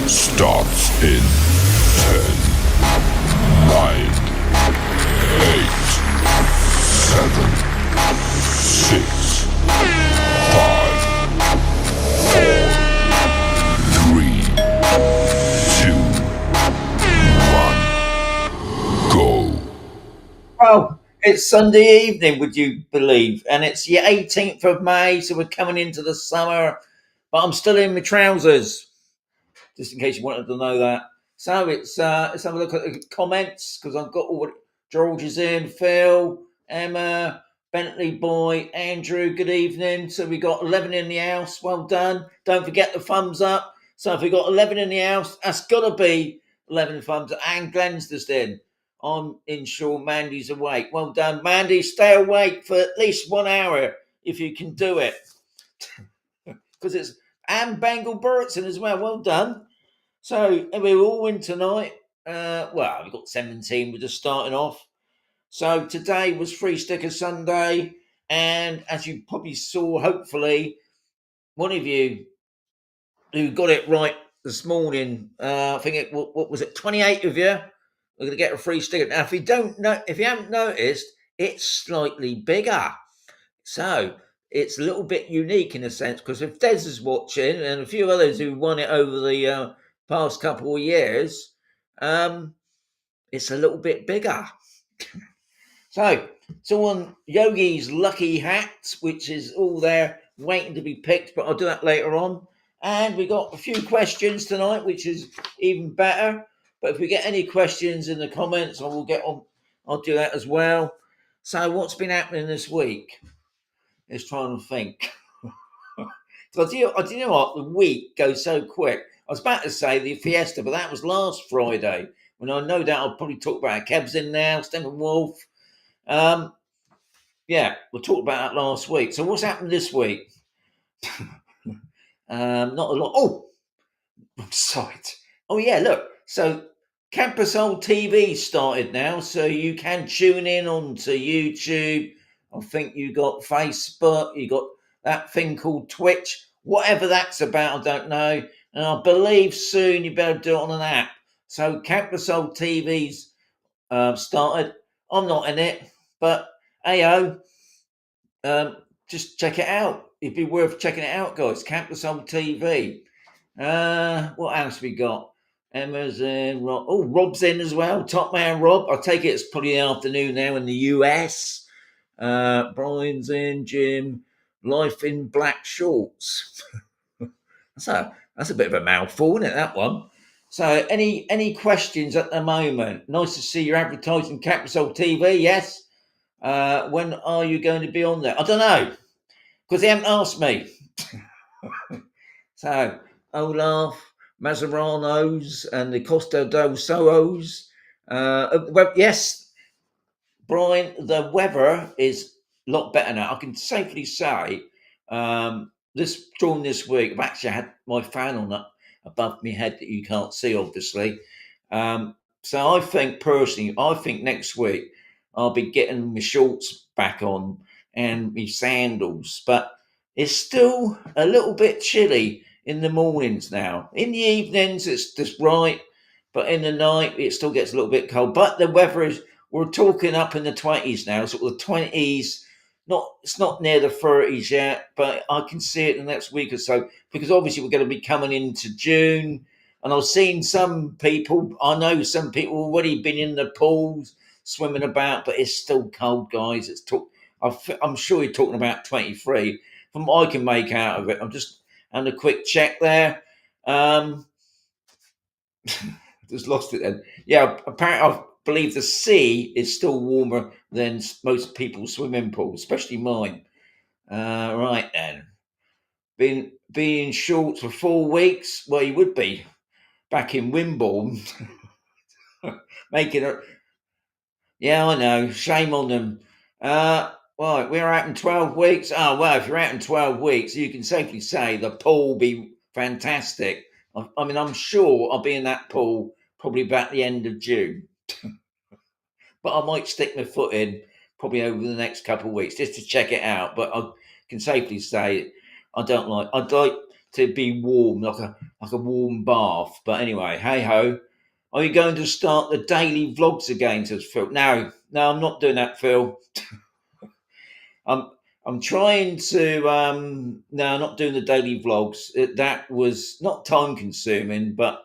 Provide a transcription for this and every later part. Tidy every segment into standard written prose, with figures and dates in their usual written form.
starts in 10, 9, 8, 7, 6, 5, 4, 3, 2, 1, go. Oh, it's Sunday evening, would you believe? And it's the 18th of May, so we're coming into the summer, but I'm still in my trousers, just in case you wanted to know that. So let's have a look at the comments, because I've got all George is in, Phil, Emma, Bentley Boy, Andrew, good evening. So we got 11 in the house, well done. Don't forget the thumbs up. So if we got 11 in the house, that's got to be 11 thumbs up. And Glenn's just in. I'm sure Mandy's awake. Well done, Mandy. Stay awake for at least 1 hour if you can do it. Because it's and Bengal Burtson as well. Well done. So we're all in tonight. Well, we've got 17. We're just starting off. So today was Free Sticker Sunday. And as you probably saw, hopefully, one of you who got it right this morning, I think what was it, 28 of you? We're going to get a free sticker. Now, if you haven't noticed, it's slightly bigger. So it's a little bit unique in a sense, because if Des is watching and a few others who won it over the past couple of years, it's a little bit bigger. So it's all on Yogi's lucky hat, which is all there waiting to be picked, but I'll do that later on. And we got a few questions tonight, which is even better. But if we get any questions in the comments, I will get on. I'll do that as well. So what's been happening this week? Let's try and think. So do you know what? The week goes so quick. I was about to say the fiesta, but that was last Friday. When I know that I'll probably talk about it. Kev's in now, Steppenwolf. Yeah, we talked about that last week. So what's happened this week? Not a lot. Oh, site. Oh yeah, look. So Camposol TV started now, so you can tune in onto YouTube. I think you got Facebook, you got that thing called Twitch, whatever that's about, I don't know. And I believe soon you better do it on an app. So Camposol TV's started. I'm not in it, but ayo, just check it out. It'd be worth checking it out, guys. Camposol TV. What else we got? Emma's in. Rob's in as well. Top man Rob. I take it it's probably the afternoon now in the US. Brian's in. Jim. Life in black shorts. That's a bit of a mouthful, isn't it? That one. So, any questions at the moment? Nice to see you're advertising Camposol TV. Yes. When are you going to be on there? I don't know, because they haven't asked me. So, Olaf, Mazaranos, and the Costa del Solos. Well, yes, Brian, the weather is a lot better now. I can safely say during this week, I've actually had my fan on up above my head that you can't see, obviously. So I think personally, next week I'll be getting my shorts back on and my sandals, but it's still a little bit chilly in the mornings now. In the evenings, it's just right, but in the night, it still gets a little bit cold. But the weather is, we're talking up in the 20s now, sort of the 20s. It's not near the 30s yet, but I can see it in the next week or so, because obviously we're going to be coming into June. And I've seen I know some people already been in the pools swimming about, but it's still cold, guys. I'm sure you're talking about 23. From what I can make out of it, I'm just having a quick check there. Just lost it then. Yeah, apparently I believe the sea is still warmer than most people's swimming pools, especially mine. Right then. Been in shorts for 4 weeks. Well, you would be back in Wimborne. Making it. Yeah, I know. Shame on them. Right, we're out in 12 weeks. Oh, well, if you're out in 12 weeks, you can safely say the pool will be fantastic. I mean, I'm sure I'll be in that pool probably about the end of June. But I might stick my foot in probably over the next couple of weeks just to check it out. But I can safely say I'd like to be warm, like a warm bath. But anyway, hey ho. Are you going to start the daily vlogs again? Says Phil. No, I'm not doing that, Phil. I'm I'm trying to no, I'm not doing the daily vlogs. That was not time consuming, but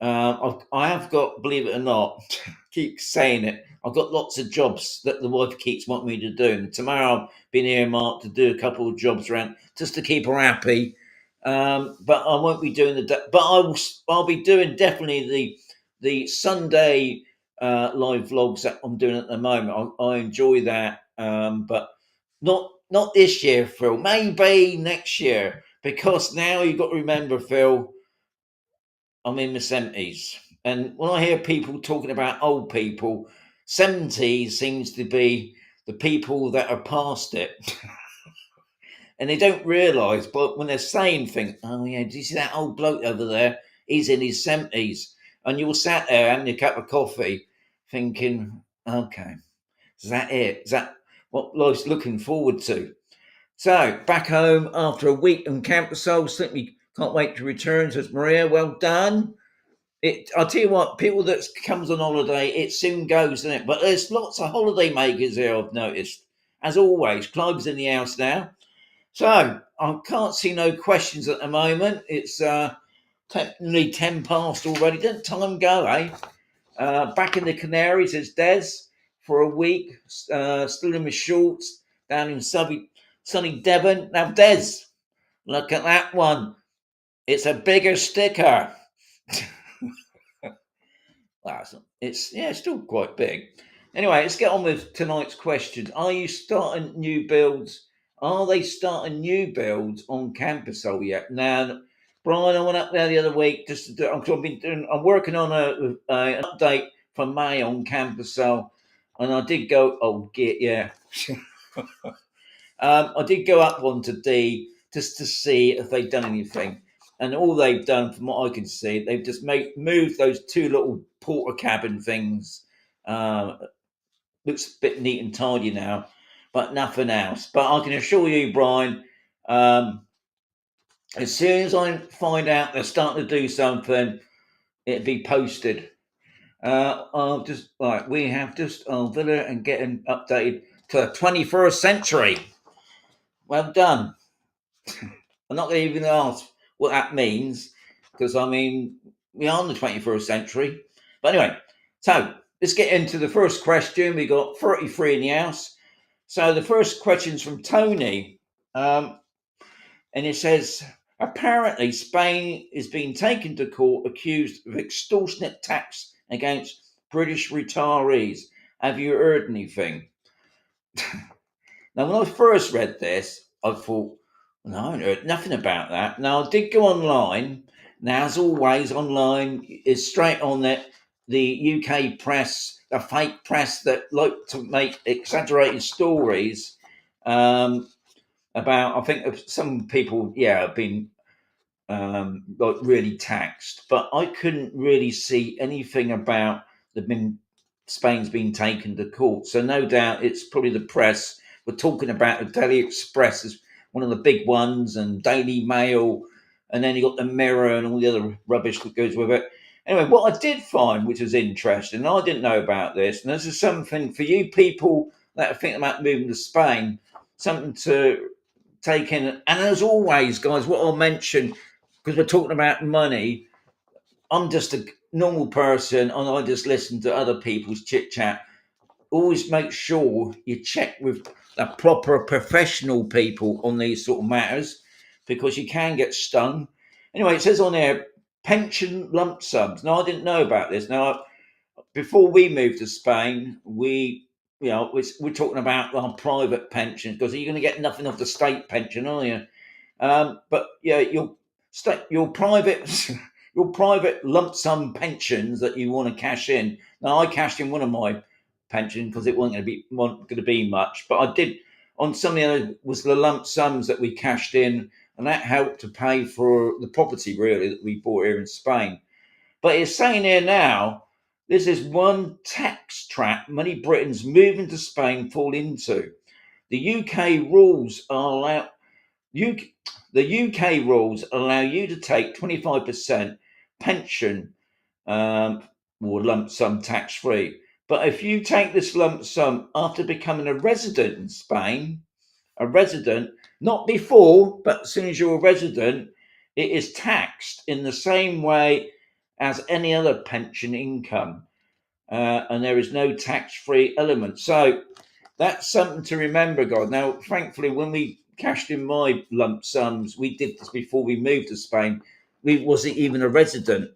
I have got, believe it or not, keep saying it. I've got lots of jobs that the wife keeps wanting me to do. And tomorrow I've been earmarked to do a couple of jobs around just to keep her happy. But I won't be doing but I'll be doing definitely the Sunday live vlogs that I'm doing at the moment. I enjoy that, but not this year, Phil. Maybe next year, because now you've got to remember, Phil, I'm in my 70s. And when I hear people talking about old people, 70s seems to be the people that are past it. And they don't realise, but when they're saying things, oh yeah, did you see that old bloke over there? He's in his 70s. And you're sat there having a cup of coffee thinking, okay, is that it? Is that what life's looking forward to? So, back home after a week in Camposol, simply can't wait to return, says Maria. Well done. I'll tell you what, people that comes on holiday, it soon goes, doesn't it? But there's lots of holiday makers here, I've noticed. As always, Clive's in the house now. So I can't see no questions at the moment. It's nearly 10 past already. Didn't time go, eh? Back in the Canaries is Des for a week, still in my shorts, down in sunny Devon. Now, Des, look at that one. It's a bigger sticker. Well, it's still quite big. Anyway, let's get on with tonight's question. Are you starting new builds? Are they starting new builds on Camposol yet? Now, Brian, I went up there the other week just to do. I'm working on an update for May on Camposol, and I did go. Oh, yeah. I did go up onto D just to see if they'd done anything. And all they've done, from what I can see, they've just moved those two little porter cabin things. Looks a bit neat and tidy now, but nothing else. But I can assure you, Brian, as soon as I find out they're starting to do something, it'll be posted. I'll just right. We have just Villa and getting updated to the 21st century. Well done. I'm not going to even ask what that means, because I mean, we are in the 21st century. But anyway, so let's get into the first question. We got 33 in the house. So the first question's from Tony, and it says, apparently Spain is being taken to court accused of extortionate tax against British retirees. Have you heard anything? Now, when I first read this, I thought, no, I haven't heard nothing about that. Now, I did go online. Now, as always, online is straight on the UK press, the fake press that like to make exaggerated stories about, I think some people, have been like really taxed. But I couldn't really see anything about Spain's been taken to court. So no doubt it's probably the press. We're talking about the Daily Express as one of the big ones, and Daily Mail, and then you got the Mirror and all the other rubbish that goes with it. Anyway, what I did find, which was interesting, and I didn't know about this, and this is something for you people that are thinking about moving to Spain, something to take in. And as always, guys, what I'll mention, because we're talking about money, I'm just a normal person and I just listen to other people's chit chat. Always make sure you check with the proper professional people on these sort of matters, because you can get stung. Anyway, it says on there, pension lump sums. Now, I didn't know about this. Now, before we moved to Spain, we're talking about our private pensions, because you're going to get nothing off the state pension, are you? But yeah, your private your private lump sum pensions that you want to cash in. Now, I cashed in one of my pensions because it wasn't going to be much, but I did on some of the other was the lump sums that we cashed in, and that helped to pay for the property really that we bought here in Spain. But it's saying here now, this is one tax trap many Britons moving to Spain fall into. The UK rules UK, the UK rules allow you to take 25% pension or lump sum tax free. But if you take this lump sum after becoming a resident in Spain, a resident, not before, but as soon as you're a resident, it is taxed in the same way as any other pension income. And there is no tax free element. So that's something to remember, God. Now, thankfully, when we cashed in my lump sums, we did this before we moved to Spain. We wasn't even a resident.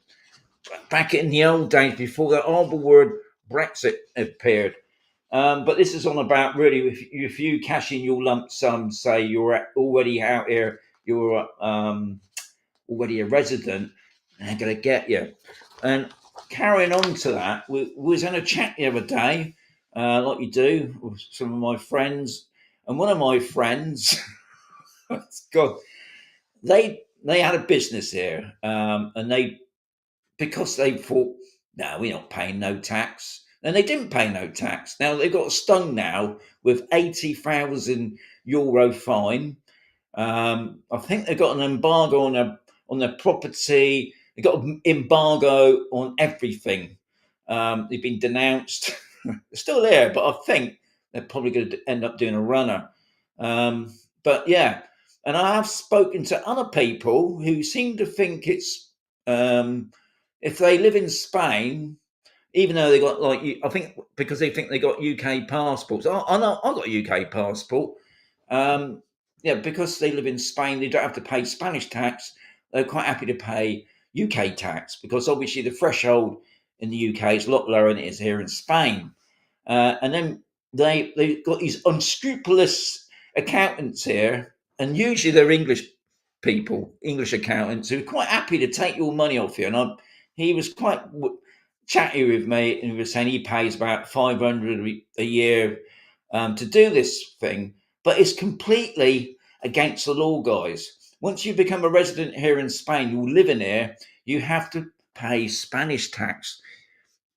Back in the old days, before the horrible word Brexit appeared. But this is on about really if you cash in your lump sum, say you're already out here, you're already a resident, they're going to get you. And carrying on to that, we was in a chat the other day, like you do, with some of my friends. And one of my friends, God, they had a business here, and they because they thought, no, we're not paying no tax. And they didn't pay no tax. Now they've got stung now with €80,000 fine. I think they've got an embargo on their property. They've got an embargo on everything. They've been denounced. They're still there, but I think they're probably going to end up doing a runner. But yeah, and I have spoken to other people who seem to think it's if they live in Spain, even though they got I think because they think they got UK passports. I know I got a UK passport. Um, yeah, because they live in Spain, they don't have to pay Spanish tax. They're quite happy to pay UK tax because obviously the threshold in the UK is a lot lower than it is here in Spain. And then they've got these unscrupulous accountants here, and usually they're English people, English accountants, who are quite happy to take your money off you. And he was quite chatty with me, and he was saying he pays about 500 a year to do this thing, but it's completely against the law, guys. Once you become a resident here in Spain, you live in here, you have to pay Spanish tax.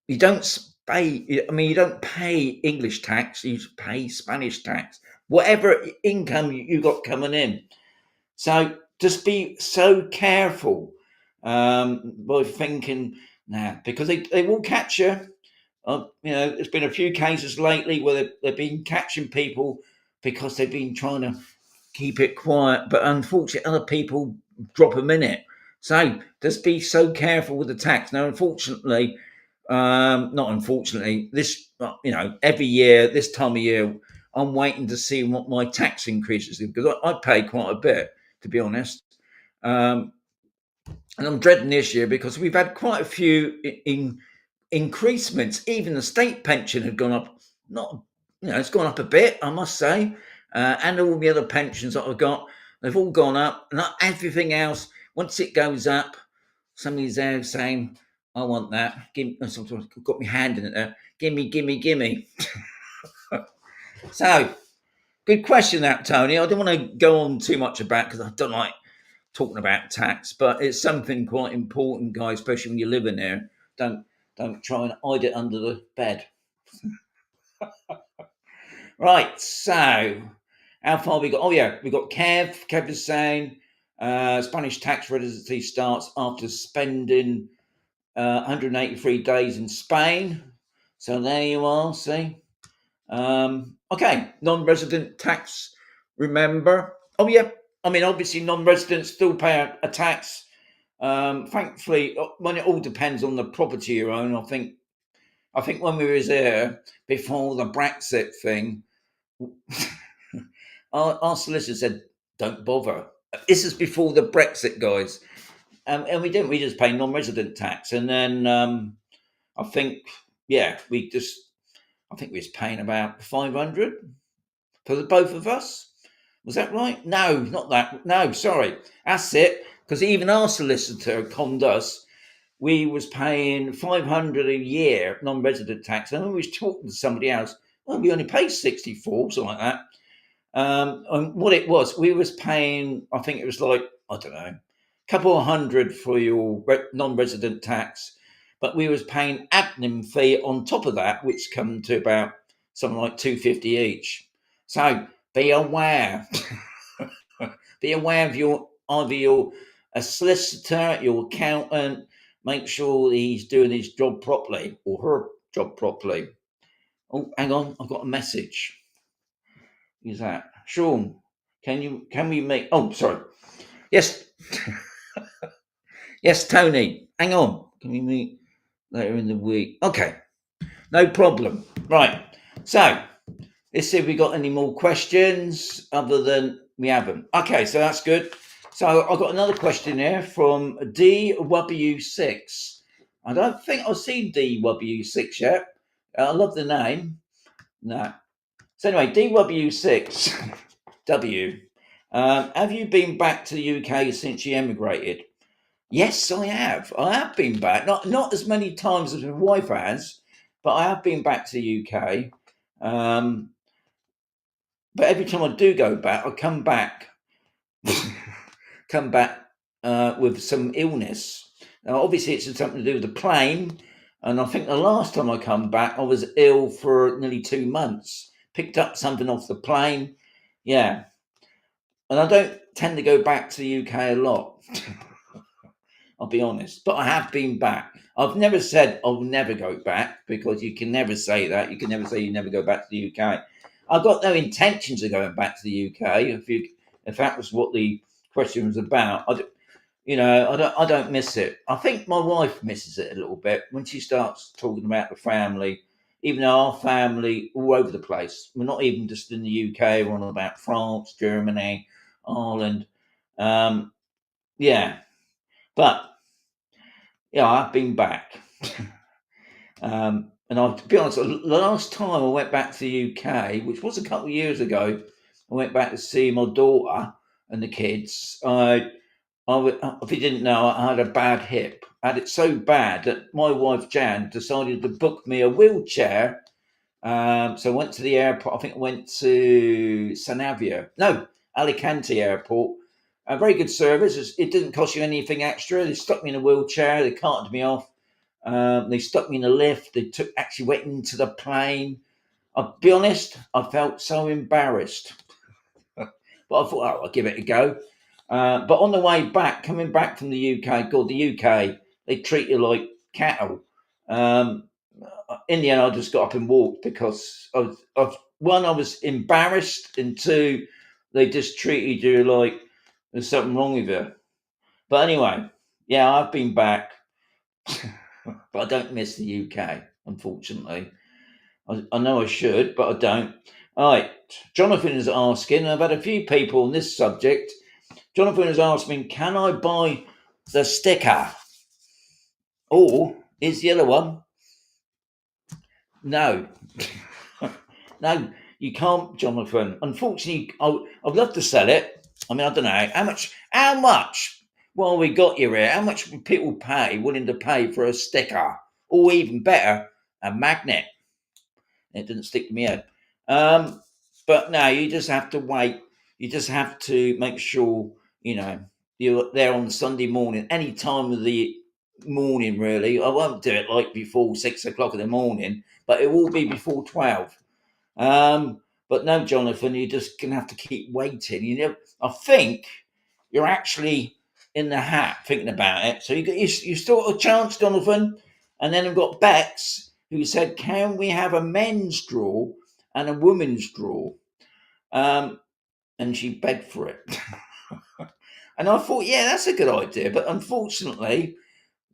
You don't pay. I mean, you don't pay English tax. You pay Spanish tax. Whatever income you got coming in. So just be so careful by thinking now, because they will catch you. There's been a few cases lately where they've been catching people because they've been trying to keep it quiet, but unfortunately, other people drop them in it. So just be so careful with the tax. Now, unfortunately, not unfortunately, this every year, this time of year, I'm waiting to see what my tax increases because I pay quite a bit, to be honest. And I'm dreading this year because we've had quite a few increasements. Even the state pension had gone up. Not, it's gone up a bit, I must say. And all the other pensions that I've got, they've all gone up. And everything else, once it goes up, somebody's there saying, I want that. Sometimes I've got my hand in it there. Gimme, gimme, gimme. So, good question that, Tony. I don't want to go on too much about because I don't like talking about tax, but it's something quite important, guys, especially when you live in there. Don't try and hide it under the bed. Right, so how far we got? Oh yeah, we got Kev. Kev is saying Spanish tax residency starts after spending 183 days in Spain. So there you are. See. Okay, non-resident tax. Remember? Oh yeah. I mean, obviously, non-residents still pay a tax. Thankfully, when it all depends on the property you own. I think when we was there before the Brexit thing, our solicitor said, "Don't bother." This is before the Brexit, guys, and we didn't. We just pay non-resident tax, and then I think, yeah, I think we was paying about 500 for the both of us. Was that right? No, not that. No, sorry, that's it. Because even our solicitor conned us. We was paying 500 a year non-resident tax, and we was talking to somebody else. Well, we only pay 64, something like that. And what it was, we was paying. I think it was like, I don't know, a couple of hundred for your non-resident tax, but we was paying admin fee on top of that, which come to about something like 250 each. So be aware. be aware of either a solicitor, your accountant. Make sure he's doing his job properly or her job properly. Oh, hang on, I've got a message. Who's that? Sean, can we make? Oh, sorry. Yes, yes, Tony. Hang on. Can we meet later in the week? Okay, no problem. Right. So let's see if we got any more questions other than we haven't. Okay, so that's good. So I've got another question here from DW6. I don't think I've seen DW6 yet. I love the name. No. So anyway, DW6W. Have you been back to the UK since you emigrated? Yes, I have. I have been back. Not as many times as my wife has, but I have been back to the UK. But every time I do go back, I come back with some illness. Now, obviously, it's something to do with the plane. And I think the last time I come back, I was ill for nearly 2 months. Picked up something off the plane. Yeah. And I don't tend to go back to the UK a lot. I'll be honest. But I have been back. I've never said I'll never go back, because you can never say that. You can never say you never go back to the UK. I've got no intentions of going back to the UK. If that was what the question was about, I don't miss it. I think my wife misses it a little bit when she starts talking about the family. Even though our family all over the place, we're not even just in the UK. We're on about France, Germany, Ireland. Yeah, but yeah, I've been back. And to be honest, the last time I went back to the UK, which was a couple of years ago, I went back to see my daughter and the kids. If you didn't know, I had a bad hip. I had it so bad that my wife Jan decided to book me a wheelchair. So I went to the airport. I think I went to Alicante Airport. A very good service. It didn't cost you anything extra. They stuck me in a wheelchair. They carted me off. They stuck me in a lift. They actually went into the plane. I'll be honest, I felt so embarrassed. But I thought, I'll give it a go. But on the way back, coming back from the UK, God, the UK, they treat you like cattle. In the end, I just got up and walked because one, I was embarrassed, and two, they just treated you like there's something wrong with you. But anyway, yeah, I've been back. But I don't miss the UK, unfortunately. I know I should, but I don't. All right, Jonathan is asking, I've had a few people on this subject. Jonathan has asked me, can I buy the sticker? Or is the other one? No. No, you can't, Jonathan. Unfortunately, I'd love to sell it. I mean, I don't know. How much? Well, we got you here. How much would people willing to pay for a sticker? Or even better, a magnet? It didn't stick to my head. But no, you just have to wait. You just have to make sure, you're there on Sunday morning, any time of the morning, really. I won't do it like before 6 o'clock in the morning, but it will be before 12. But no, Jonathan, you're just going to have to keep waiting. I think you're actually in the hat thinking about it. So you still got a chance, Jonathan. And then I've got Bex, who said, can we have a men's draw and a women's draw? And she begged for it. And I thought, yeah, that's a good idea. But unfortunately,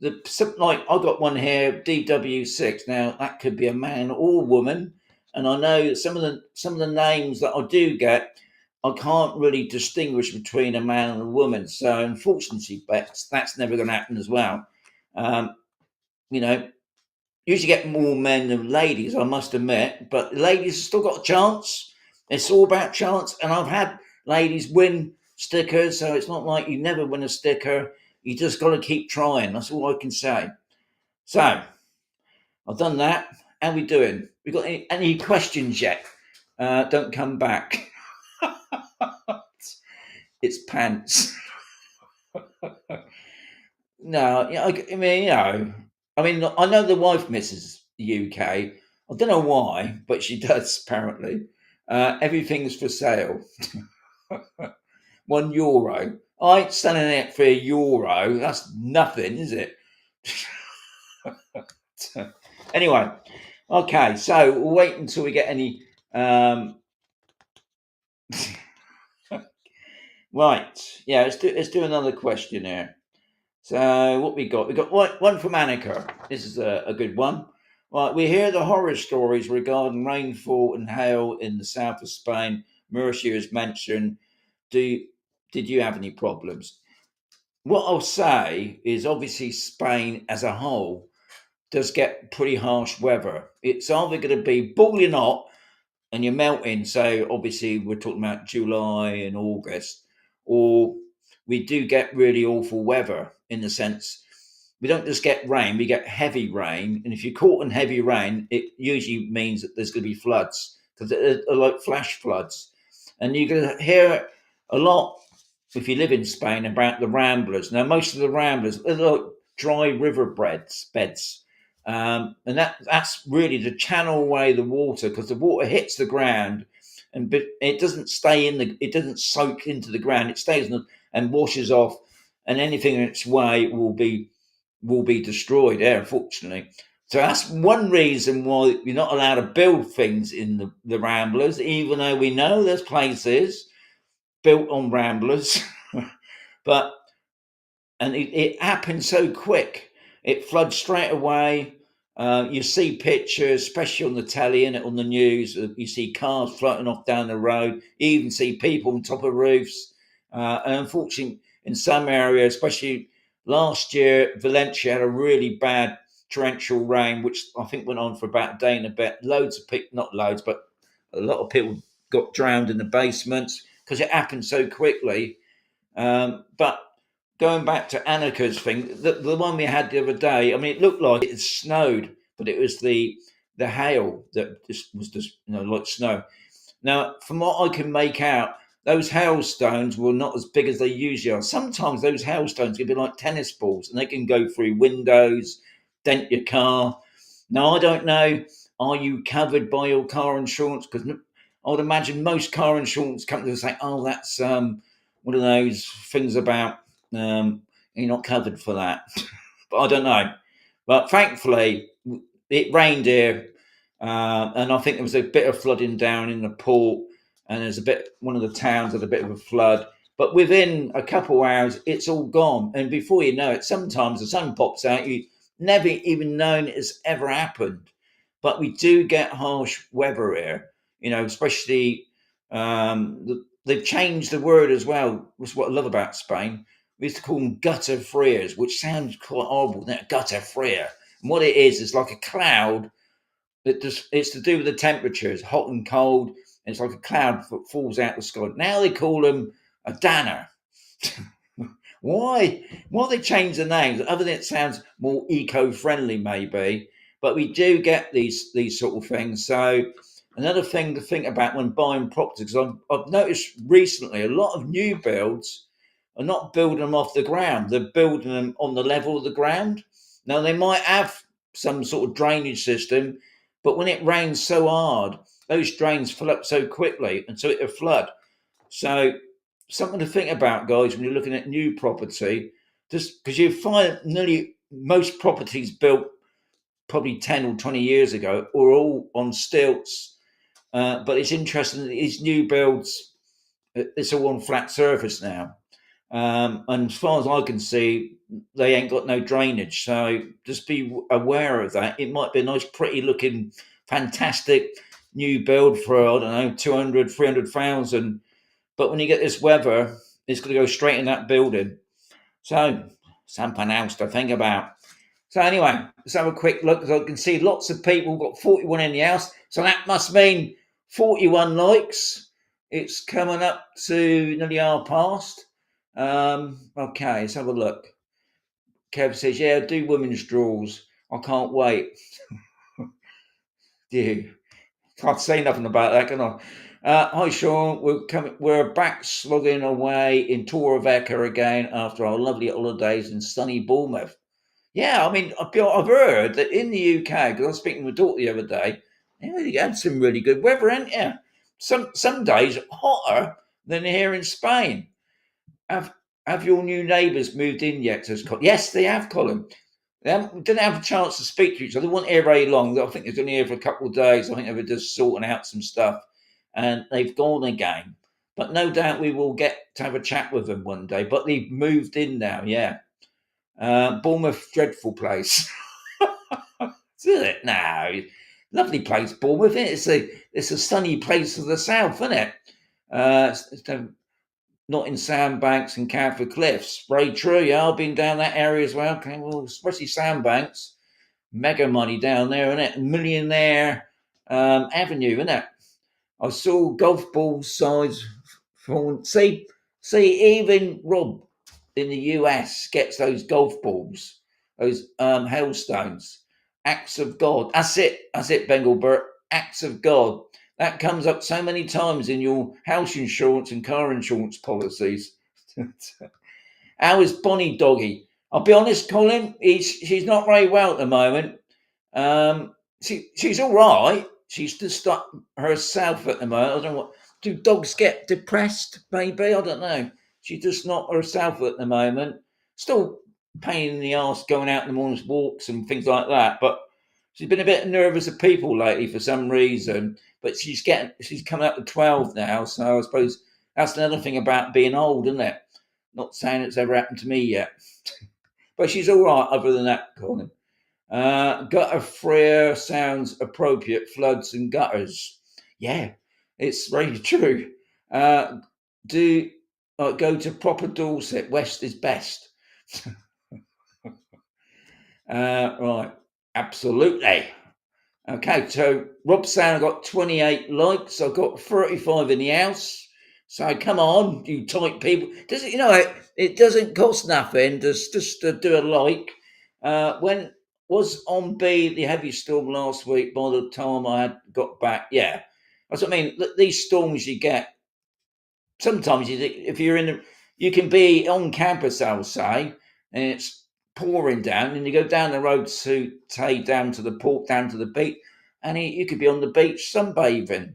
I got one here, DW6. Now, that could be a man or woman. And I know some of the names that I do get, I can't really distinguish between a man and a woman. So unfortunately, Bex, that's never going to happen as well. Usually get more men than ladies, I must admit, but ladies have still got a chance. It's all about chance, and I've had ladies win stickers, so it's not like you never win a sticker. You just got to keep trying. That's all I can say. So I've done that. How we doing? We got any questions yet? Don't come back. It's pants. No, I know the wife misses the UK. I don't know why, but she does apparently. Everything's for sale. €1. I ain't selling it for €1. That's nothing, is it? Anyway, okay, so we'll wait until we get any. Right, yeah, let's do another question here. So what we got? We got one from Annika. This is a good one. Right, we hear the horror stories regarding rainfall and hail in the south of Spain. Murcia is mentioned. Did you have any problems? What I'll say is obviously Spain as a whole does get pretty harsh weather. It's either going to be boiling hot and you're melting. So obviously we're talking about July and August, or we do get really awful weather in the sense we don't just get rain, we get heavy rain. And if you're caught in heavy rain, it usually means that there's going to be floods because they're like flash floods. And you're going to hear a lot if you live in Spain about the ramblers. Now, most of the ramblers are like dry river beds. And that's really to channel away the water because the water hits the ground and it doesn't stay it doesn't soak into the ground. It stays and washes off, and anything in its way will be destroyed. Unfortunately, so that's one reason why you're not allowed to build things in the ramblers, even though we know there's places built on ramblers, but it happens so quick. It floods straight away. You see pictures, especially on the telly and on the news. You see cars floating off down the road. You even see people on top of roofs. And unfortunately, in some areas, especially last year, Valencia had a really bad torrential rain, which I think went on for about a day and a bit. Loads of people, not loads, but a lot of people got drowned in the basements because it happened so quickly. But going back to Annika's thing, the one we had the other day, I mean, it looked like it snowed, but it was the hail that just was just like snow. Now, from what I can make out, those hailstones were not as big as they usually are. Sometimes those hailstones can be like tennis balls, and they can go through windows, dent your car. Now, I don't know. Are you covered by your car insurance? Because I would imagine most car insurance companies will say, "Oh, that's one of those things about you're not covered for that." But I don't know. But thankfully, it rained here, and I think there was a bit of flooding down in the port, and there's one of the towns had a bit of a flood. But within a couple of hours, it's all gone, and before you know it, sometimes the sun pops out. You never even known it has ever happened. But we do get harsh weather here, especially they've changed the word as well. That's what I love about Spain. We used to call them gutter friars, which sounds quite horrible, isn't it? Gutter friar. And what it is like a cloud that just, it's to do with the temperatures, hot and cold. And it's like a cloud that falls out of the sky. Now they call them a danner. Why? Why they change the names? Other than it sounds more eco-friendly, maybe. But we do get these sort of things. So another thing to think about when buying property, because I've noticed recently a lot of new builds are not building them off the ground. They're building them on the level of the ground. Now, they might have some sort of drainage system, but when it rains so hard, those drains fill up so quickly, and so it'll flood. So something to think about, guys, when you're looking at new property, just because you find nearly most properties built probably 10 or 20 years ago are all on stilts. But it's interesting that these new builds, it's all on flat surface now. And as far as I can see, they ain't got no drainage. So just be aware of that. It might be a nice, pretty looking, fantastic new build for, I don't know, 200, 300,000. But when you get this weather, it's going to go straight in that building. So something else to think about. So anyway, let's have a quick look. As I can see, lots of people got 41 in the house. So that must mean 41 likes. It's coming up to nearly our past. Okay, let's have a look. Kev says, yeah, do women's draws. I can't wait. Dude, can't say nothing about that, can I? Hi, Sean. We're back slogging away in Torrevieja again after our lovely holidays in sunny Bournemouth. Yeah, I mean, I've heard that in the UK, because I was speaking to my daughter the other day, you had some really good weather, ain't you? Some days hotter than here in Spain. Have your new neighbours moved in yet? Says Colin. Yes, they have, Colin. Didn't have a chance to speak to each other. They weren't here very long. I think they're only here for a couple of days. I think they were just sorting out some stuff, and they've gone again. But no doubt we will get to have a chat with them one day. But they've moved in now. Yeah, Bournemouth, dreadful place. Is it? No, lovely place, Bournemouth. Isn't it? It's a sunny place of the south, isn't it? It's not in sandbanks and Camphor Cliffs. Very true. Yeah, I've been down that area as well. Okay, well, especially sandbanks. Mega money down there, isn't it? Millionaire Avenue, isn't it? I saw golf ball size. See, even Rob in the US gets those golf balls, those hailstones, acts of God. That's it, Bengalbert. Acts of God. That comes up so many times in your house insurance and car insurance policies. How is Bonnie Doggy? I'll be honest, Colin. She's not very well at the moment. She's all right. She's just like herself at the moment. I don't know what. Do dogs get depressed? Maybe, I don't know. She's just not herself at the moment. Still pain in the arse going out in the mornings, walks and things like that. But she's been a bit nervous of people lately for some reason. But she's coming up to 12 now, so I suppose that's another thing about being old, isn't it? Not saying it's ever happened to me yet. But she's all right other than that, Colin. Gutter freer sounds appropriate, floods and gutters. Yeah, it's very true. Do go to proper Dorset, west is best. Right, absolutely. Okay, so Rob saying I got 28 likes, I've got 35 in the house. So come on, you tight people. Does it? It doesn't cost nothing just to do a like. When was on B the heavy storm last week? By the time I had got back, yeah, that's what I mean. These storms you get sometimes. If you're you can be on campus, I'll say, and it's pouring down, and you go down the road to down to the port, down to the beach, and you could be on the beach sunbathing.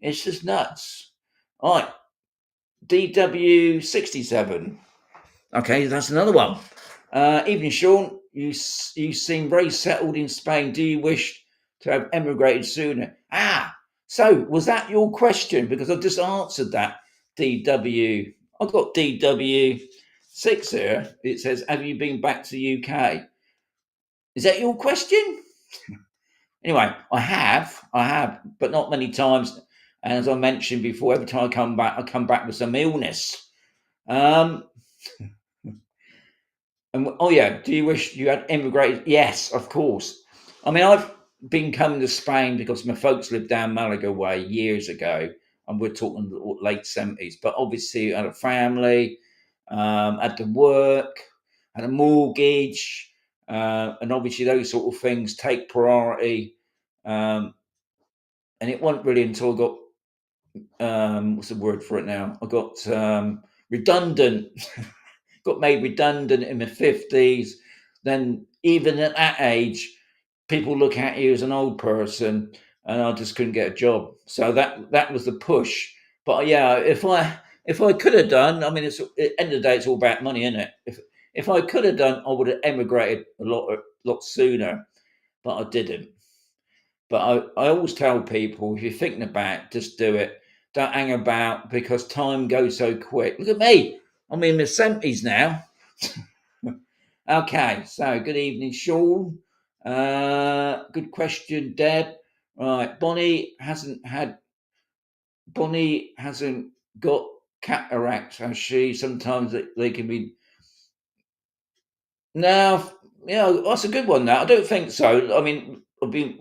It's just nuts. All right. DW67. Okay, that's another one. Evening, Sean. You seem very settled in Spain. Do you wish to have emigrated sooner? So was that your question? Because I've just answered that. DW. I've got DW6 here. It says, have you been back to the UK? Is that your question? Anyway, I have, but not many times. And as I mentioned before, every time I come back with some illness. And oh yeah, do you wish you had immigrated? Yes, of course. I mean, I've been coming to Spain because my folks lived down Malaga way years ago, and we're talking late 70s. But obviously, I had a family, had to work, had a mortgage, and obviously those sort of things take priority. And it wasn't really until I got what's the word for it now? I got redundant, got made redundant in my 50s. Then even at that age, people look at you as an old person, and I just couldn't get a job. So that was the push. But yeah, if I could have done, I mean, it's at the end of the day, it's all about money, isn't it? If I could have done, I would have emigrated a lot sooner, but I didn't. But I always tell people, if you're thinking about it, just do it. Don't hang about because time goes so quick. Look at me. I'm in my 70s now. Okay, so good evening, Sean. Good question, Deb. Right, Bonnie hasn't got cataracts, has she? Sometimes they can be. No, yeah, that's a good one. Now I don't think so. I mean, we've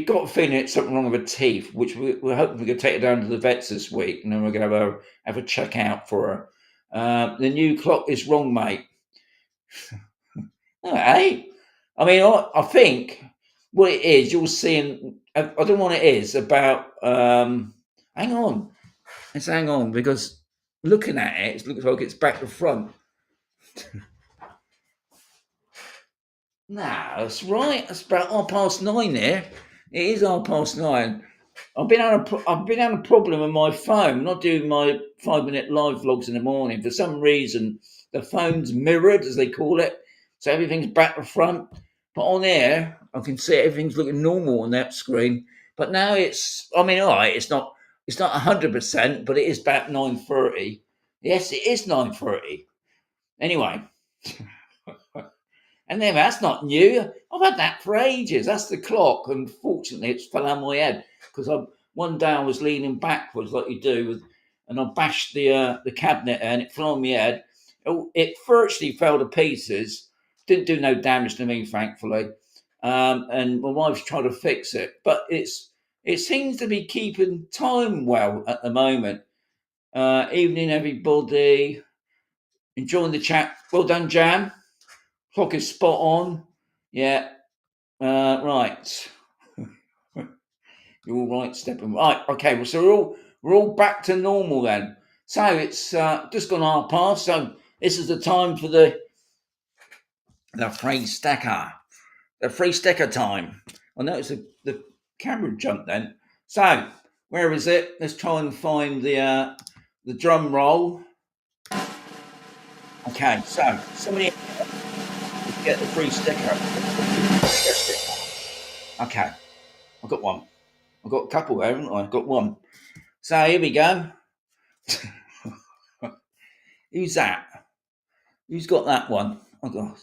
got a feeling it's something wrong with her teeth, which we're hoping we can take her down to the vets this week, and then we're going to have a check out for her. The new clock is wrong, mate. Hey, I mean, I think what it is, you're seeing. I don't know what it is about. Hang on, let's hang on because looking at it, it looks like it's back to front. No, that's right. That's about 9:30 there. It is 9:30. I've been having a problem with my phone. I'm not doing my 5-minute live vlogs in the morning. For some reason, the phone's mirrored, as they call it, so everything's back to front. But on air, I can see everything's looking normal on that screen. But now it's, I mean, all right, it's not 100%, but it is about 9:30. Yes, it is 9:30. Anyway, and then that's not new. I've had that for ages. That's the clock. Unfortunately, it's fell on my head because one day I was leaning backwards like you do, and I bashed the cabinet and it fell on my head. It virtually fell to pieces. Didn't do no damage to me, thankfully. And my wife's trying to fix it, but it seems to be keeping time well at the moment. Evening, everybody. Enjoying the chat. Well done, Jam. Clock is spot on. Yeah. Right. You're all right, stepping right. Okay. Well, so we're all back to normal then. So it's just gone half past. So this is the time for the free stacker. The free sticker time. I noticed the camera jumped then. So where is it? Let's try and find the drum roll. Okay. So somebody get the free sticker. Okay. I've got one. I've got a couple there, haven't I? I've got one. So here we go. Who's that? Who's got that one? Oh God.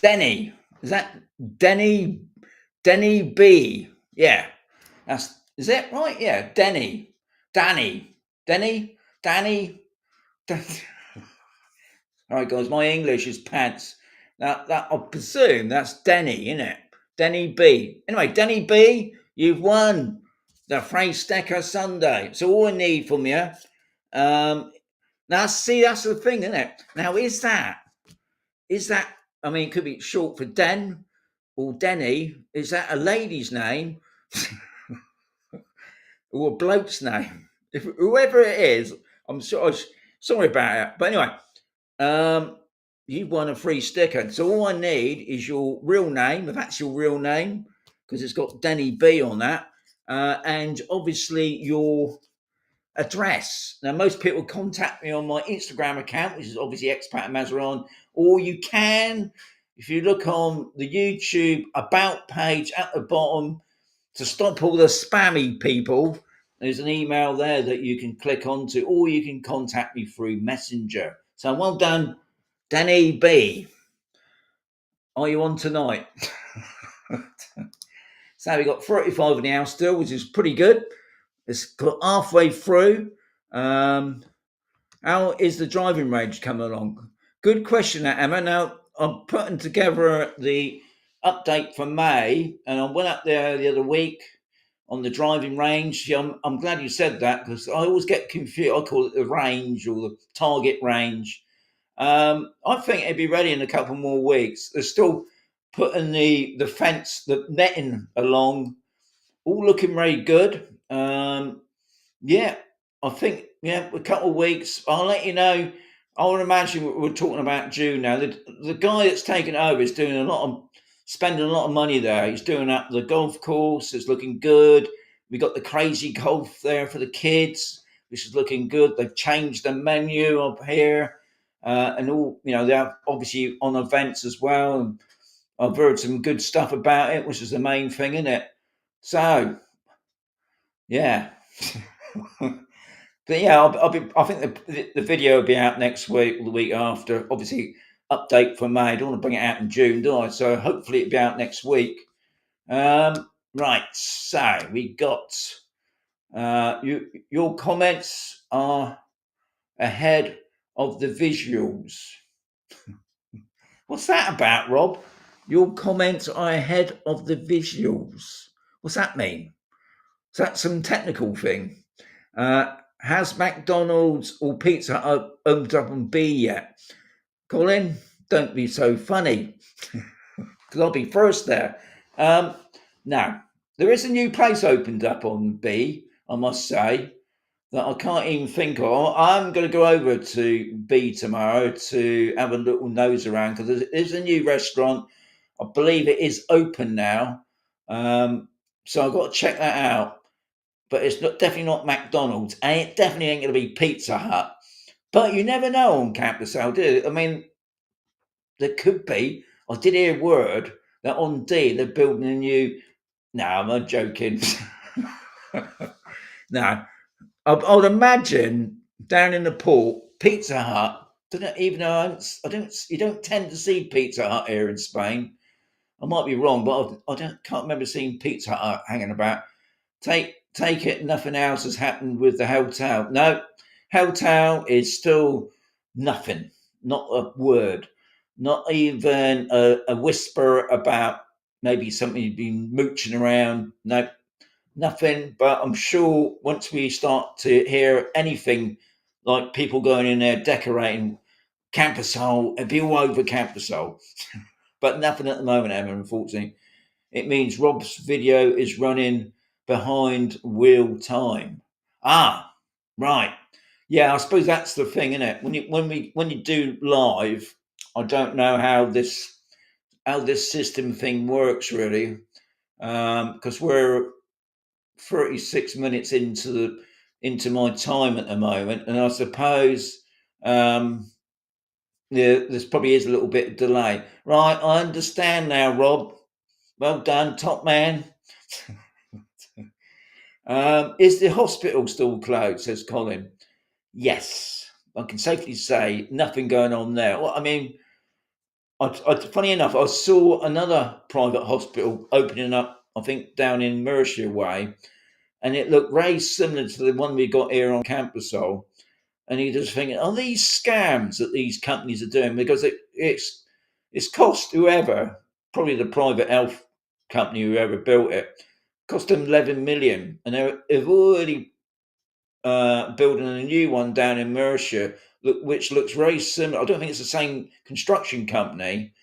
Denny. Is that Denny? Denny B. Yeah. Is that right? Yeah. Denny. Danny. Denny. Danny. All right, guys. My English is pants. Now that I presume that's Denny, isn't it? Denny B. Anyway, Denny B, you've won the free sticker Sunday. So all I need from you. Now, see, that's the thing, isn't it? Now, is that? I mean, it could be short for Den or Denny. Is that a lady's name or a bloke's name? If whoever it is, I'm sorry about it. But anyway, you've won a free sticker. So all I need is your real name, if that's your real name, because it's got Denny B on that, and obviously your address. Now, most people contact me on my Instagram account, which is obviously Expat Mazaron, or you can, if you look on the YouTube About page at the bottom, to stop all the spammy people, there's an email there that you can click onto, or you can contact me through Messenger. So well done, Danny B. Are you on tonight? So we got 35 in the house still, which is pretty good. It's got halfway through. How is the driving range coming along? Good question, Emma. Now, I'm putting together the update for May, and I went up there the other week on the driving range. I'm glad you said that because I always get confused. I call it the range or the target range. I think it'd be ready in a couple more weeks. They're still putting the fence, the netting along, all looking very good. Yeah, I think a couple of weeks. I'll let you know. I would imagine we're talking about June now. The guy that's taken over is spending a lot of money there. He's doing up the golf course. It's looking good. We got the crazy golf there for the kids, which is looking good. They've changed the menu up here, and all they're obviously on events as well. And I've heard some good stuff about it, which is the main thing, isn't it? So, yeah. But yeah, I think the video will be out next week or the week after. Obviously, update for May. I don't want to bring it out in June, do I? So hopefully it'll be out next week. Right. So we got your comments are ahead of the visuals. What's that about, Rob? Your comments are ahead of the visuals. What's that mean? Is that some technical thing? Has McDonald's or Pizza Hut opened up on B yet? Colin, don't be so funny, because I'll be first there. Now, there is a new place opened up on B, I must say, that I can't even think of. I'm going to go over to B tomorrow to have a little nose around, because there's a new restaurant. I believe it is open now. So I've got to check that out. But it's definitely not McDonald's, and it definitely ain't going to be Pizza Hut. But you never know on Camposol, do you? I mean, there could be. I did hear word that on D they're building a new. No, I'm not joking. No, I'd imagine down in the port, Pizza Hut. Don't even know. I don't. You don't tend to see Pizza Hut here in Spain. I might be wrong, but I don't. Can't remember seeing Pizza Hut hanging about. Take it. Nothing else has happened with the hotel. No, hotel is still nothing. Not a word. Not even a whisper about maybe something you've been mooching around. No, nothing. But I'm sure once we start to hear anything like people going in there decorating Camposol, it'll be all over Camposol. But nothing at the moment, Emma, unfortunately. It means Rob's video is running behind wheel time. Ah, right. Yeah, I suppose that's the thing, isn't it? When you do live, I don't know how this system thing works really, because we're 36 minutes into my time at the moment, and I suppose yeah, there's probably is a little bit of delay. Right, I understand now, Rob. Well done, top man. Is the hospital still closed? Says Colin. Yes, I can safely say nothing going on there. Well, I mean, funny enough, I saw another private hospital opening up. I think down in Murcia way, and it looked very similar to the one we got here on Camposol. And you're just thinking, are these scams that these companies are doing? Because it's cost whoever, probably the private health company whoever built it, cost them 11 million, and they've already building a new one down in Murcia, which looks very similar. I don't think it's the same construction company,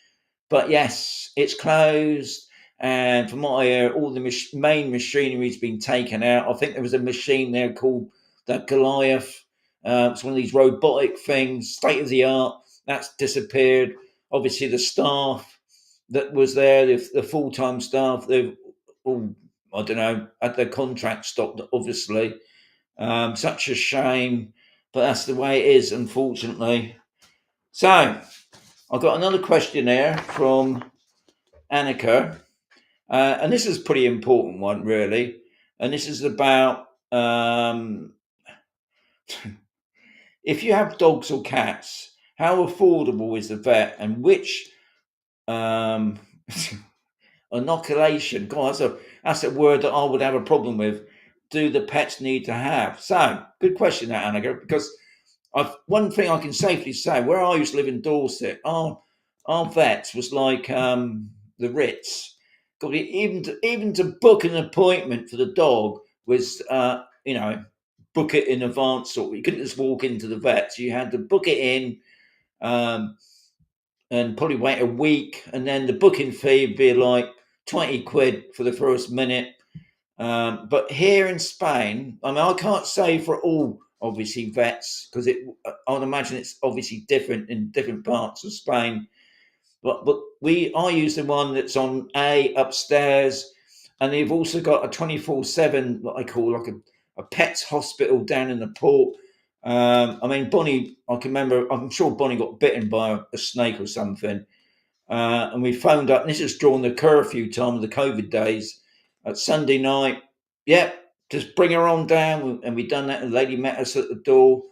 but yes, it's closed. And from what I hear, all the main machinery's been taken out. I think there was a machine there called the Goliath. It's one of these robotic things, state of the art. That's disappeared. Obviously, the staff that was there, the full time staff, they've all, I don't know, had their contract stopped, obviously. Such a shame, but that's the way it is, unfortunately. So, I've got another question here from Annika, and this is a pretty important one, really. And this is about if you have dogs or cats, how affordable is the vet, and which um, inoculation? God, that's a word that I would have a problem with. Do the pets need to have? So, good question, that Annika, because one thing I can safely say, where I used to live in Dorset, our vet was like the Ritz. God, even to book an appointment for the dog was, book it in advance. Sort, you couldn't just walk into the vet, so you had to book it in, um, and probably wait a week, and then the booking fee would be like 20 quid for the first minute. But here in Spain, I mean, I can't say for all obviously vets because I'd imagine it's obviously different in different parts of Spain. But I use the one that's on A upstairs, and they've also got a 24/7 what I call like a pets hospital down in the port. I mean, Bonnie, I can remember. I'm sure Bonnie got bitten by a snake or something, and we phoned up. And this is during the curfew time of the COVID days. At Sunday night, yep, just bring her on down, and we done that. And the lady met us at the door,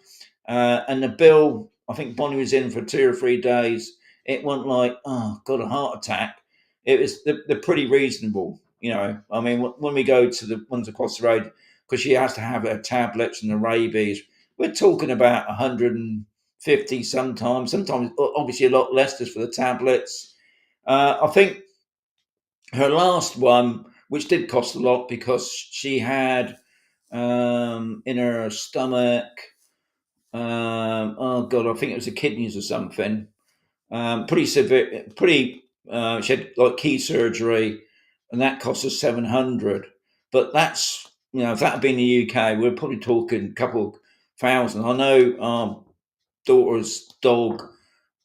and the bill. I think Bonnie was in for 2 or 3 days. It wasn't like, oh, got a heart attack. It was they're pretty reasonable, you know. I mean, when we go to the ones across the road, because she has to have her tablets and the rabies, we're talking about 150 sometimes obviously a lot less just for the tablets. I think her last one, which did cost a lot because she had in her stomach, oh god, I think it was the kidneys or something. Pretty severe, she had like key surgery, and that cost us 700. But that's, if that had been the UK, we're probably talking a couple thousand. I know our daughter's dog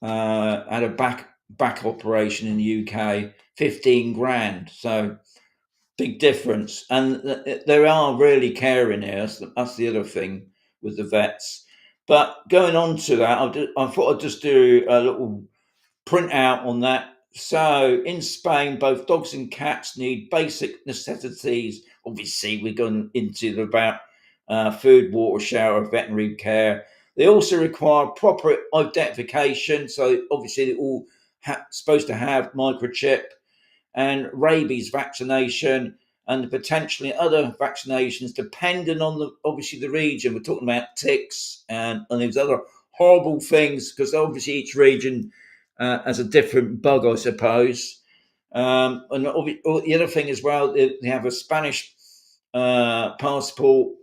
had a back operation in the UK, 15 grand. So big difference. And they are really caring here. That's the other thing with the vets. But going on to that, I thought I'd just do a little printout on that. So in Spain, both dogs and cats need basic necessities. Obviously, we're going into about food, water, shower, veterinary care. They also require proper identification. So obviously, they're all supposed to have microchip and rabies vaccination and potentially other vaccinations, depending on the obviously the region. We're talking about ticks and these other horrible things because obviously each region has a different bug, I suppose. And the other thing as well, they have a Spanish passport.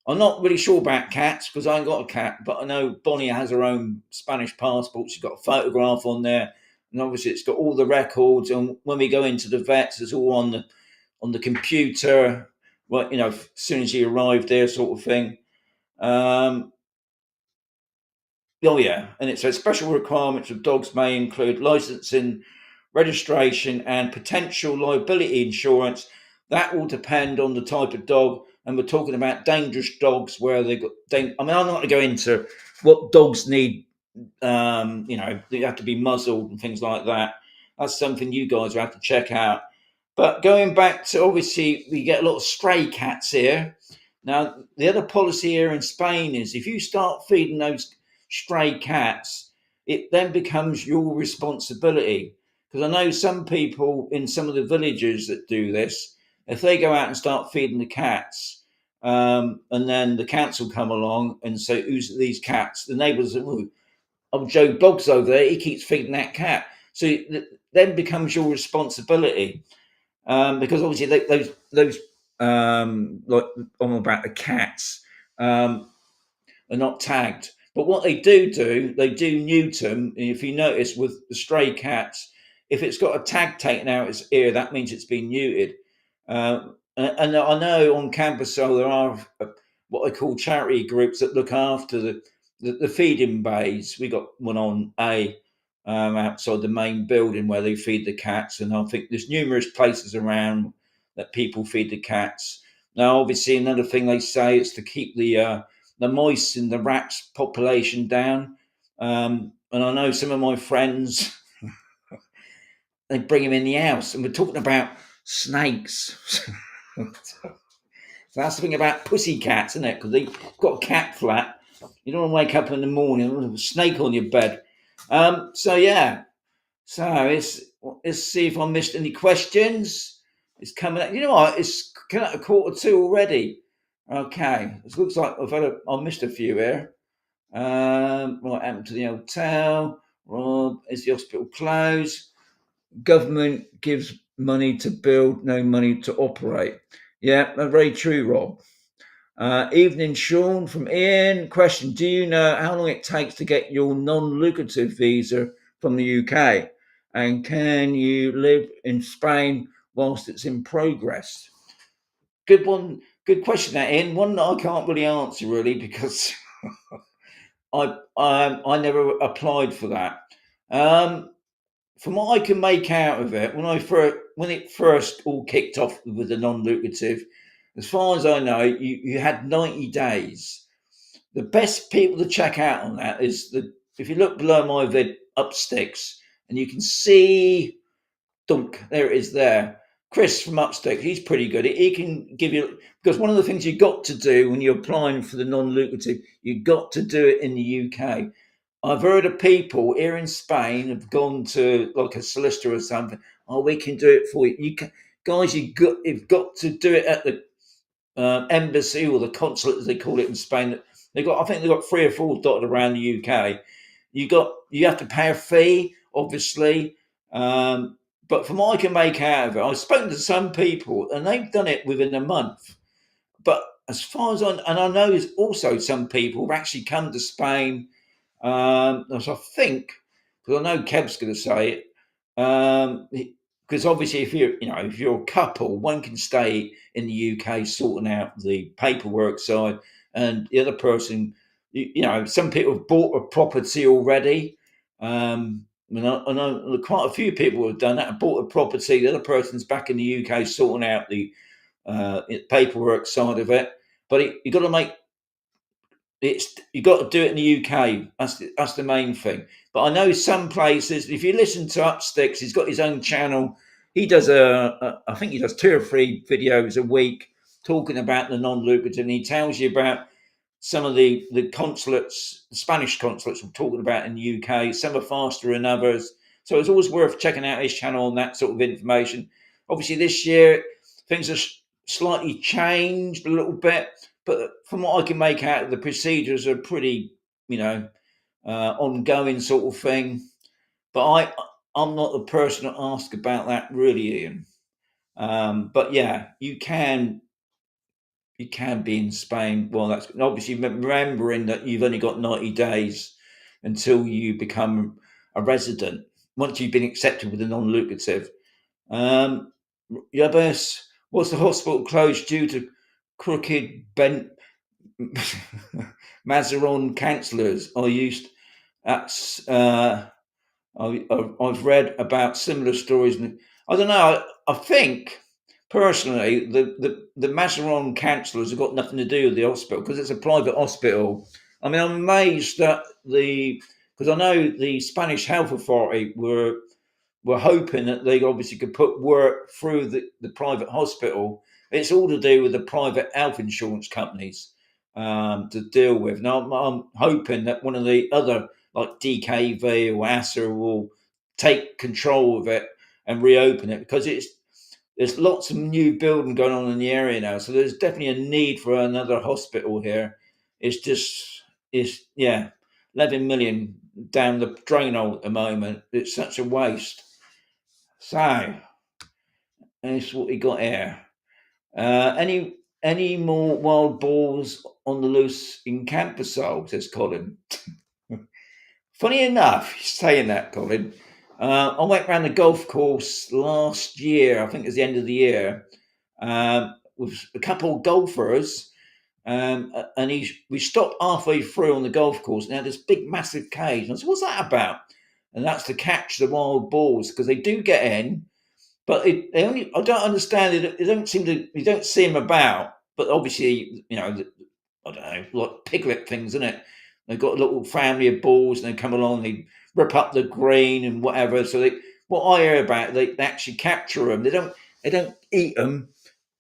I'm not really sure about cats because I ain't got a cat, but I know Bonnie has her own Spanish passport. She's got a photograph on there, and obviously it's got all the records. And when we go into the vets, it's all on the computer. Well, as soon as you arrive there, sort of thing. Oh yeah, and it says special requirements of dogs may include licensing, registration, and potential liability insurance. That will depend on the type of dog, and we're talking about dangerous dogs where they got. I mean, I'm not going to go into what dogs need. They have to be muzzled and things like that. That's something you guys will have to check out. But going back to obviously, we get a lot of stray cats here. Now, the other policy here in Spain is if you start feeding those stray cats, it then becomes your responsibility. Because I know some people in some of the villages that do this, if they go out and start feeding the cats, and then the council come along and say, "Who's these cats?" The neighbours say, "Oh, Joe Bloggs over there, he keeps feeding that cat." So it then becomes your responsibility. Because obviously those like on about the cats are not tagged. But what they do, they do neuter them. And if you notice with the stray cats, if it's got a tag taken out its ear, that means it's been neutered. And I know on Camposol there are what I call charity groups that look after the feeding bays. We got one on outside the main building where they feed the cats, and I think there's numerous places around that people feed the cats. Now, obviously, another thing they say is to keep the mice and the rats population down. And I know some of my friends they bring them in the house, and we're talking about snakes. So that's the thing about pussy cats, isn't it? Because they've got a cat flat. You don't want to wake up in the morning with a snake on your bed. So yeah. So let's see if I missed any questions. It's coming up. You know what? It's coming up 1:45 already. Okay. It looks like I missed a few here. What happened to the hotel? Rob, is the hospital closed? Government gives money to build, no money to operate. Yeah, that's very true, Rob. Evening, Sean from Ian. Question: do you know how long it takes to get your non-lucrative visa from the UK? And can you live in Spain whilst it's in progress? Good one. Good question, that Ian. One that I can't really answer really because I never applied for that. From what I can make out of it, when it first all kicked off with the non-lucrative, as far as I know, you had 90 days. The best people to check out on that is if you look below my vid up sticks and you can see dunk, there it is there. Chris from Upstick, he's pretty good. He can give you, because one of the things you've got to do when you're applying for the non-lucrative, you've got to do it in the UK. I've heard of people here in Spain have gone to like a solicitor or something. Oh, we can do it for you. Guys, you've got to do it at the embassy or the consulate, as they call it in Spain. I think they've got 3 or 4 dotted around the UK. You have to pay a fee, obviously. But from what I can make out of it, I've spoken to some people and they've done it within a month. But as far as I know, there's also some people who've actually come to Spain. As I think, because I know Kev's going to say it, because obviously if you're a couple, one can stay in the UK sorting out the paperwork side, and the other person, some people have bought a property already, I know quite a few people have done that. Have bought a property, the other person's back in the UK sorting out the paperwork side of it. But you got to make you got to do it in the UK. That's the main thing. But I know some places. If you listen to Upsticks, he's got his own channel. He does I think he does 2 or 3 videos a week talking about the non-lucrative, and he tells you about some of the consulates, the Spanish consulates, we're talking about in the UK. Some are faster than others, so it's always worth checking out his channel on that sort of information. Obviously, this year things are slightly changed a little bit, but from what I can make out, the procedures are pretty, ongoing sort of thing. But I'm not the person to ask about that, really, Ian. But yeah, you can be in Spain. Well, that's obviously remembering that you've only got 90 days until you become a resident. Once you've been accepted with a non-lucrative. Yabes, was the hospital closed due to crooked bent Mazaron councillors? That's I've read about similar stories, and I don't know. I think personally, the Mazaron councillors have got nothing to do with the hospital because it's a private hospital. I mean, I'm amazed that because I know the Spanish Health Authority were hoping that they obviously could put work through the private hospital. It's all to do with the private health insurance companies to deal with. Now, I'm hoping that one of the other, like DKV or ASA, will take control of it and reopen it, because there's lots of new building going on in the area now. So there's definitely a need for another hospital here. It's 11 million down the drain hole at the moment. It's such a waste. So that's what we got here. Any more wild boars on the loose in Camposol, says Colin. Funny enough, you're saying that, Colin. I went around the golf course last year, I think it was the end of the year, with a couple of golfers, and we stopped halfway through on the golf course, and they had this big, massive cage. And I said, what's that about? And that's to catch the wild boars, because they do get in, but I don't understand it. They don't you don't see them about, but obviously, I don't know, like piglet things, isn't it? They've got a little family of boars, and they come along, they rip up the green and whatever. So what I hear about, they actually capture them. They don't eat them.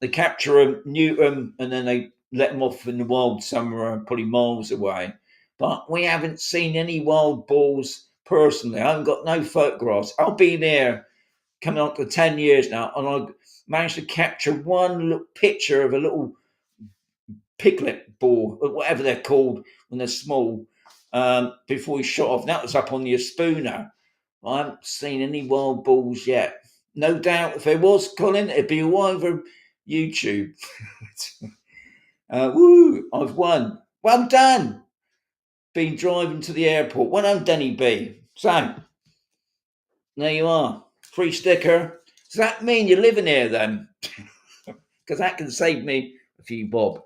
They capture them, neuter them, and then they let them off in the wild somewhere, probably miles away. But we haven't seen any wild boars personally. I haven't got no photographs. I've been there coming on to 10 years now, and I managed to capture one little picture of a little piglet boar, or whatever they're called when they're small, before he shot off. That was up on the Espuna. I haven't seen any wild boars yet. No doubt if there was, Colin, it'd be all over YouTube. Woo, I've won. Well done. Been driving to the airport. Well done, Denny B. So, there you are. Free sticker. Does that mean you're living here then? Because that can save me a few bob.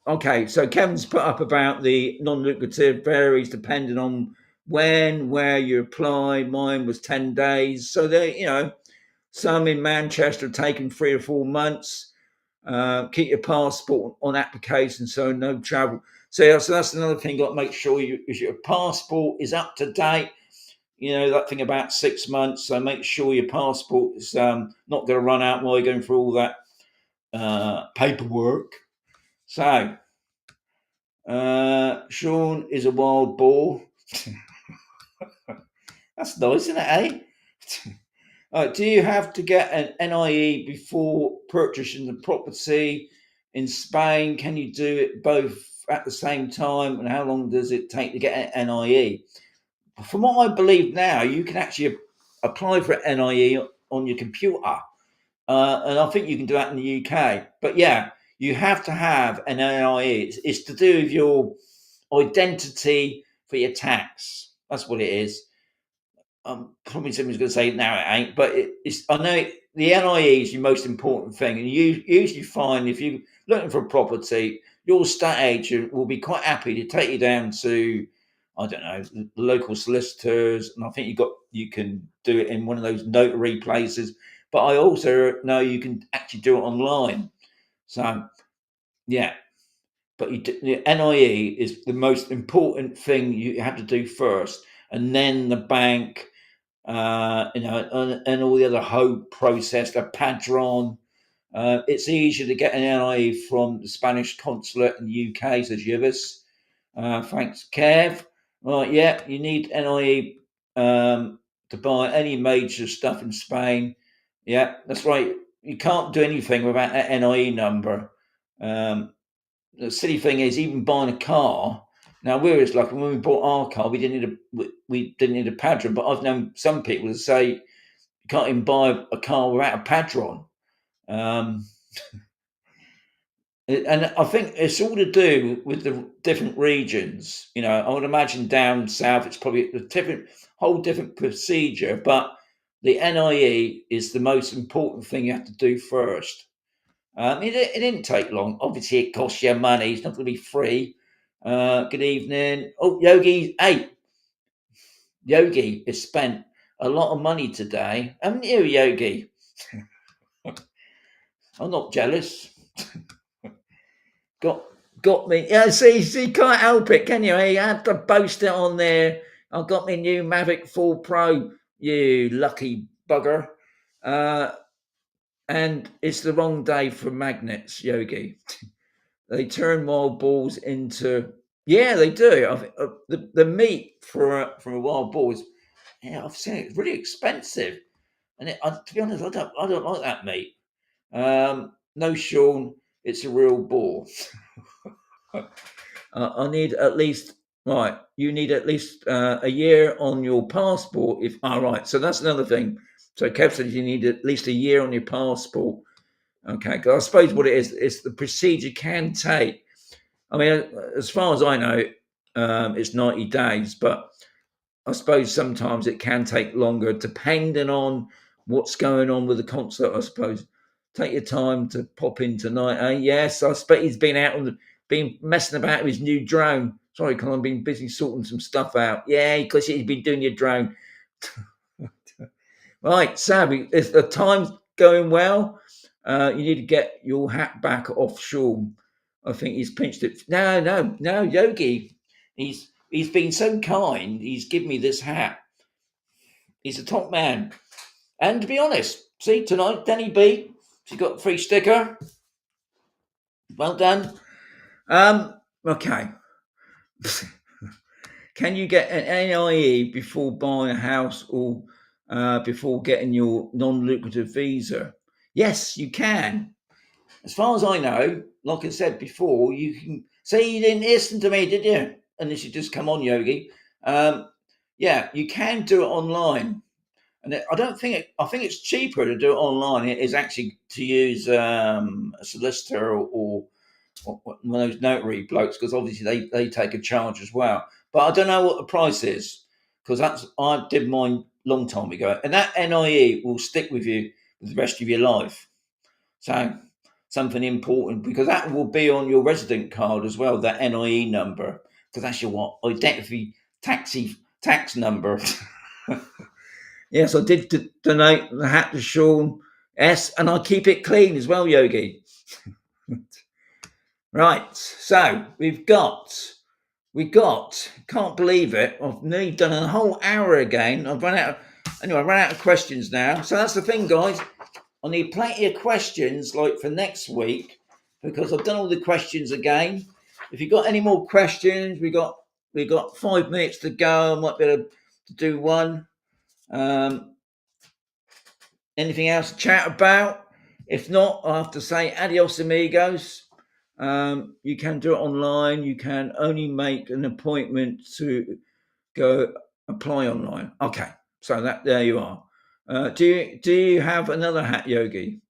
Okay, so Kevin's put up about the non-lucrative varies depending on where you apply. Mine was 10 days. So they, some in Manchester have taken 3 or 4 months. Keep your passport on application, so no travel. So that's another thing. Got to make sure your passport is up to date. That thing about 6 months. So make sure your passport is not going to run out while you're going through all that paperwork. So, Sean is a wild boar. That's nice, isn't it, eh? Do you have to get an NIE before purchasing the property in Spain? Can you do it both at the same time? And how long does it take to get an NIE? From what I believe now, you can actually apply for an NIE on your computer. And I think you can do that in the UK. But yeah, you have to have an NIE. It's to do with your identity for your tax. That's what it is. Probably somebody's going to say, no, it ain't. But I know the NIE is your most important thing. And you usually find if you're looking for a property, your estate agent will be quite happy to take you down to I don't know, the local solicitors, and I think you can do it in one of those notary places. But I also know you can actually do it online. So yeah, but the NIE is the most important thing you have to do first, and then the bank, and all the other whole process, the padron. It's easier to get an NIE from the Spanish consulate in the UK, says Yves. Thanks, Kev. Right, yeah, you need NIE to buy any major stuff in Spain. Yeah, that's right. You can't do anything without that NIE number. The silly thing is, even buying a car. Now we were lucky when we bought our car, we didn't need a padron. But I've known some people who say you can't even buy a car without a padron. Um, and I think it's all to do with the different regions. I would imagine down south it's probably a whole different procedure. But the NIE is the most important thing you have to do first. It didn't take long. Obviously, it costs you money. It's not going to be free. Good evening. Oh, Yogi. Hey, Yogi has spent a lot of money today. Haven't you, Yogi? I'm not jealous. Got me. Yeah, see, can't help it, can you? You have to boast it on there. I've got my new Mavic 4 Pro, you lucky bugger. And it's the wrong day for magnets, Yogi. They turn wild boars into. Yeah, they do. The meat for a wild boar is, yeah, I've seen it. It's really expensive, and to be honest, I don't like that meat. No, Sean, it's a real boar. I need at least right. You need at least a year on your passport. Right, so that's another thing. So Kev said you need at least a year on your passport. Okay, because I suppose what it is the procedure can take. I mean, as far as I know, it's 90 days, but I suppose sometimes it can take longer depending on what's going on with the concert, I suppose. Take your time to pop in tonight, eh? Yes, I expect he's been out been messing about with his new drone. Sorry, because I've been busy sorting some stuff out. Yeah, because he's been doing your drone. Right, Sam, if the time's going well, you need to get your hat back off Sean. I think he's pinched it. No, Yogi. He's been so kind. He's given me this hat. He's a top man. And to be honest, see tonight, Danny B. She got a free sticker. Well done. Okay. Can you get an NIE before buying a house or before getting your non-lucrative visa? Yes, you can. As far as I know, like I said before, you can say you didn't listen to me, did you? Unless you just come on, Yogi. Yeah, you can do it online. And I think it's cheaper to do it online. It is actually to use a solicitor or one of those notary blokes, because obviously they take a charge as well. But I don't know what the price is, because I did mine long time ago, and that NIE will stick with you for the rest of your life. So something important, because that will be on your resident card as well. That NIE number, because that's your identity tax number. Yes, I did donate the hat to Sean S, and I keep it clean as well, Yogi. Right, so we got, can't believe it. I've nearly done a whole hour again. I ran out of questions now. So that's the thing, guys. I need plenty of questions like for next week, because I've done all the questions again. If you've got any more questions, we got 5 minutes to go. I might be able to do one. Anything else to chat about? If not, I have to say adios, amigos. You can do it online. You can only make an appointment to go apply online. Okay, so there you are. Do you have another hat, Yogi?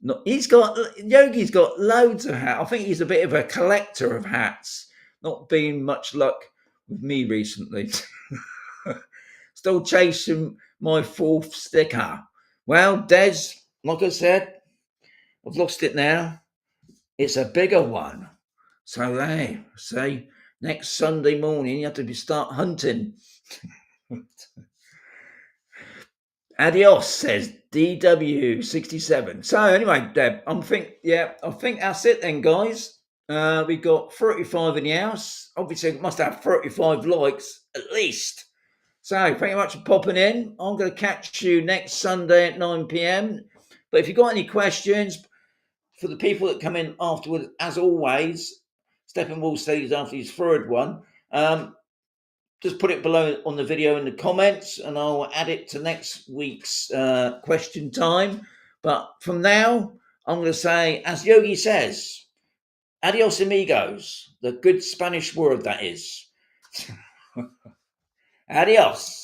No, Yogi's got loads of hats. I think he's a bit of a collector of hats. Not been much luck with me recently. Still chasing my 4th sticker. Well, Des, like I said, I've lost it now. It's a bigger one. So there, see, next Sunday morning, you have to start hunting. Adios, says DW67. So anyway, Deb, I think that's it then, guys. We've got 35 in the house. Obviously, we must have 35 likes at least. So thank you very much for popping in. I'm going to catch you next Sunday at 9 p.m. But if you've got any questions for the people that come in afterwards, as always, Steppenwolf stays after his third one. Just put it below on the video in the comments, and I'll add it to next week's question time. But from now, I'm going to say, as Yogi says, adios amigos, the good Spanish word that is. Adios.